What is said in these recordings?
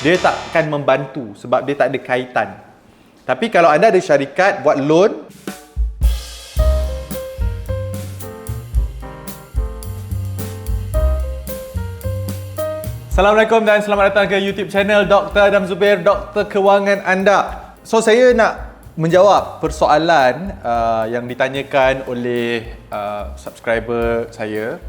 dia takkan membantu sebab dia tak ada kaitan. Tapi kalau anda ada syarikat buat loan, Assalamualaikum dan selamat datang ke YouTube channel Dr. Adam Zubair, Doktor Kewangan anda. So, saya nak menjawab persoalan yang ditanyakan oleh subscriber saya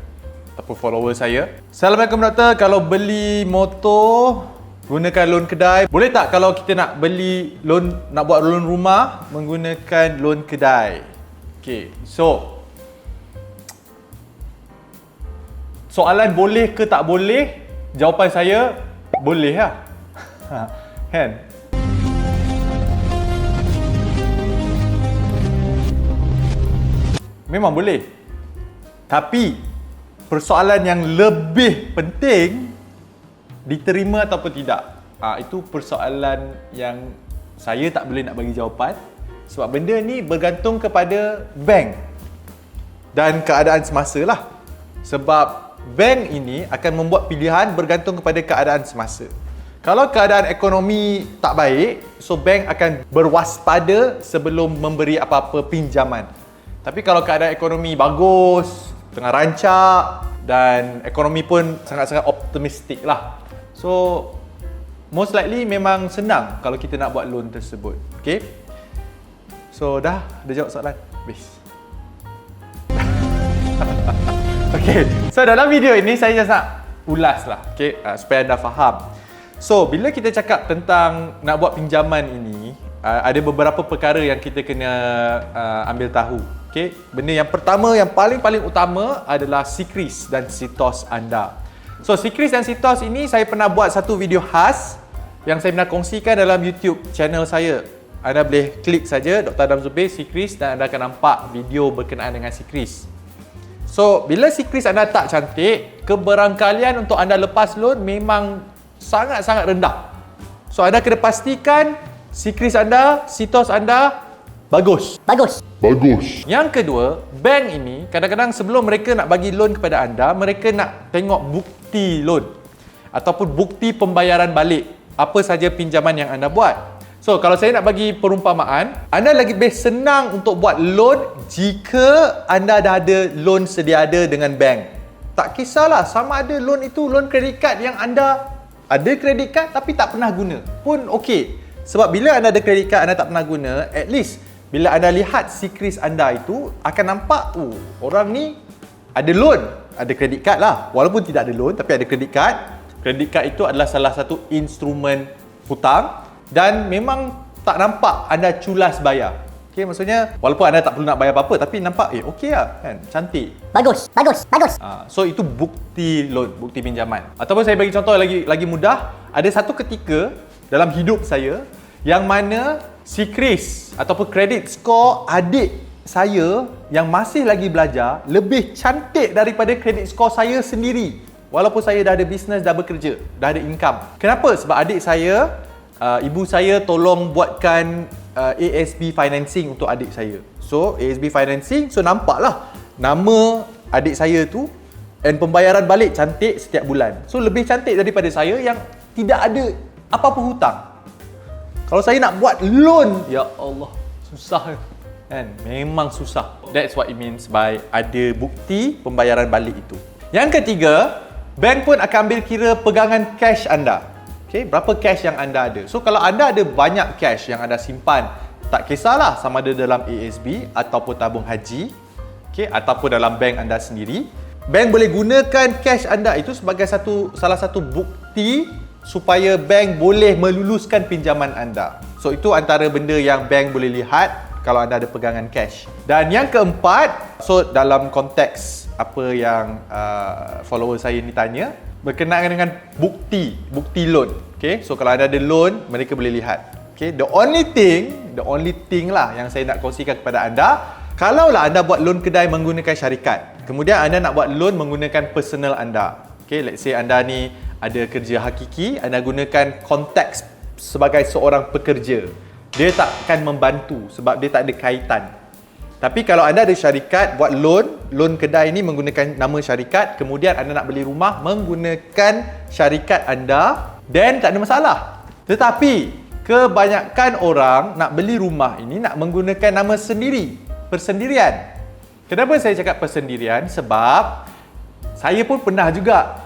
ataupun follower saya. Assalamualaikum doktor, kalau beli motor gunakan loan kedai, boleh tak kalau kita nak beli loan, nak buat loan rumah menggunakan loan kedai? Okay, so soalan boleh ke tak boleh? Jawapan saya boleh lah. Kan? Memang boleh. Tapi persoalan yang lebih penting, diterima ataupun tidak, itu persoalan yang saya tak boleh nak bagi jawapan. Sebab benda ni bergantung kepada bank dan keadaan semasa lah. Sebab bank ini akan membuat pilihan bergantung kepada keadaan semasa. Kalau keadaan ekonomi tak baik, so bank akan berwaspada sebelum memberi apa-apa pinjaman. Tapi kalau keadaan ekonomi bagus, tengah rancak dan ekonomi pun sangat-sangat optimistik lah, so most likely memang senang kalau kita nak buat loan tersebut. Okay, so dah jawab soalan? Habis. Okay, so dalam video ini saya just nak ulas lah, okay, supaya anda faham. So, bila kita cakap tentang nak buat pinjaman ini, ada beberapa perkara yang kita kena ambil tahu. Okay, benda yang pertama, yang paling utama adalah SIKRIS dan SITOS anda. So, SIKRIS dan SITOS ini saya pernah buat satu video khas yang saya pernah kongsikan dalam YouTube channel saya. Anda boleh klik saja Dr. Adam Zubair SIKRIS dan anda akan nampak video berkenaan dengan SIKRIS. So, bila SIKRIS anda tak cantik, keberangkalian untuk anda lepas loan memang sangat-sangat rendah. So, anda kena pastikan SIKRIS anda, SITOS anda bagus. Yang kedua, bank ini kadang-kadang sebelum mereka nak bagi loan kepada anda, mereka nak tengok bukti loan ataupun bukti pembayaran balik apa saja pinjaman yang anda buat. So, kalau saya nak bagi perumpamaan, anda lebih senang untuk buat loan jika anda dah ada loan sedia ada dengan bank. Tak kisahlah sama ada loan itu loan kredit kad yang anda ada kredit kad tapi tak pernah guna pun okey. Sebab bila anda ada kredit kad anda tak pernah guna, at least bila anda lihat SIKRIS anda itu akan nampak, orang ni ada loan, ada kredit kad lah. Walaupun tidak ada loan tapi ada kredit kad. Kredit kad itu adalah salah satu instrumen hutang dan memang tak nampak anda culas bayar. Okay, maksudnya walaupun anda tak perlu nak bayar apa-apa tapi nampak okey lah kan, cantik. Bagus. So itu bukti loan, bukti pinjaman. Ataupun saya bagi contoh lagi mudah, ada satu ketika dalam hidup saya yang mana SIKRIS ataupun credit score adik saya yang masih lagi belajar lebih cantik daripada credit score saya sendiri. Walaupun saya dah ada bisnes, dah bekerja, dah ada income. Kenapa? Sebab adik saya, ibu saya tolong buatkan ASB financing untuk adik saya. So ASB financing, so nampaklah nama adik saya tu dan pembayaran balik cantik setiap bulan. So lebih cantik daripada saya yang tidak ada apa-apa hutang. Kalau saya nak buat loan, ya Allah, susah kan? Memang susah. That's what it means by ada bukti pembayaran balik itu. Yang ketiga, bank pun akan ambil kira pegangan cash anda. Okay, berapa cash yang anda ada. So, kalau anda ada banyak cash yang anda simpan, tak kisahlah sama ada dalam ASB ataupun tabung haji, okay, ataupun dalam bank anda sendiri, bank boleh gunakan cash anda itu sebagai salah satu bukti supaya bank boleh meluluskan pinjaman anda. So, itu antara benda yang bank boleh lihat kalau anda ada pegangan cash. Dan yang keempat, so dalam konteks apa yang follower saya ni tanya, berkenaan dengan bukti loan. Okay, so kalau anda ada loan, mereka boleh lihat. Okay, the only thing lah yang saya nak kongsikan kepada anda, kalaulah anda buat loan kedai menggunakan syarikat, kemudian anda nak buat loan menggunakan personal anda. Okay, let's say anda ni ada kerja hakiki, anda gunakan konteks sebagai seorang pekerja, dia takkan membantu sebab dia tak ada kaitan. Tapi kalau anda ada syarikat buat loan kedai ini menggunakan nama syarikat, kemudian anda nak beli rumah menggunakan syarikat anda, then tak ada masalah. Tetapi kebanyakan orang nak beli rumah ini nak menggunakan nama sendiri, persendirian. Kenapa saya cakap persendirian? Sebab saya pun pernah juga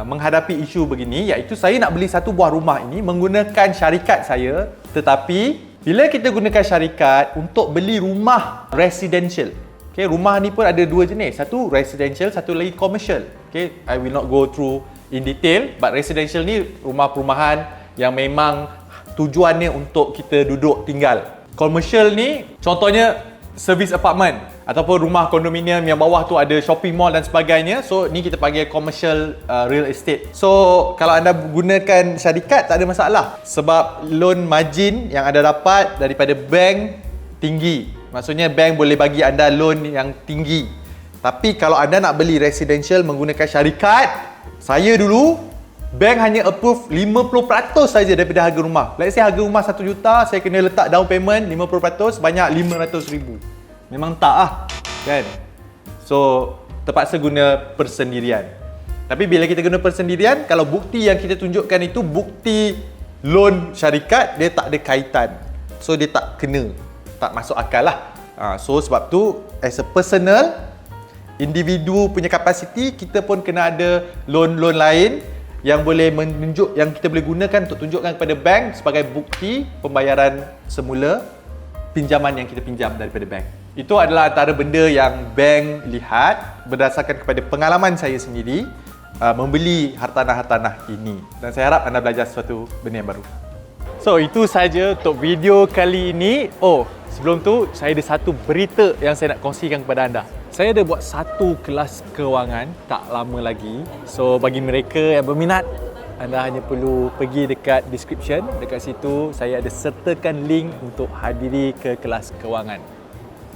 menghadapi isu begini, iaitu saya nak beli satu buah rumah ini menggunakan syarikat saya, tetapi bila kita gunakan syarikat untuk beli rumah residential. Okay, rumah ni pun ada dua jenis. Satu residential, satu lagi commercial. Okay, I will not go through in detail, but residential ni rumah perumahan yang memang tujuannya untuk kita duduk tinggal. Commercial ni contohnya service apartment ataupun rumah kondominium yang bawah tu ada shopping mall dan sebagainya. So ni kita panggil commercial real estate. So kalau anda gunakan syarikat tak ada masalah, sebab loan margin yang anda dapat daripada bank tinggi. Maksudnya bank boleh bagi anda loan yang tinggi. Tapi kalau anda nak beli residential menggunakan syarikat, saya dulu bank hanya approve 50% saja daripada harga rumah. Let's say harga rumah 1 juta, saya kena letak down payment 50%, banyak 500,000. Memang tak lah, kan? So, terpaksa guna persendirian. Tapi bila kita guna persendirian, kalau bukti yang kita tunjukkan itu bukti loan syarikat, dia tak ada kaitan. So, dia tak kena, tak masuk akal lah. So, sebab tu, as a personal, individu punya kapasiti, kita pun kena ada loan-loan lain yang boleh menunjuk, yang kita boleh gunakan untuk tunjukkan kepada bank sebagai bukti pembayaran semula pinjaman yang kita pinjam daripada bank. Itu adalah antara benda yang bank lihat berdasarkan kepada pengalaman saya sendiri membeli hartanah-hartanah ini, dan saya harap anda belajar sesuatu benda yang baru. So itu saja untuk video kali ini. Oh, sebelum tu saya ada satu berita yang saya nak kongsikan kepada anda. Saya ada buat satu kelas kewangan tak lama lagi. So bagi mereka yang berminat, anda hanya perlu pergi dekat description. Dekat situ saya ada sertakan link untuk hadiri ke kelas kewangan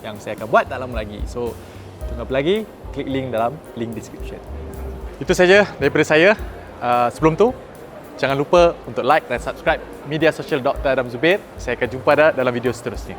yang saya akan buat tak lama lagi. So tunggu apa lagi? Klik link dalam link description. Itu saja daripada saya. Sebelum tu, jangan lupa untuk like dan subscribe media sosial Dr. Adam Zubir. Saya akan jumpa dalam video seterusnya.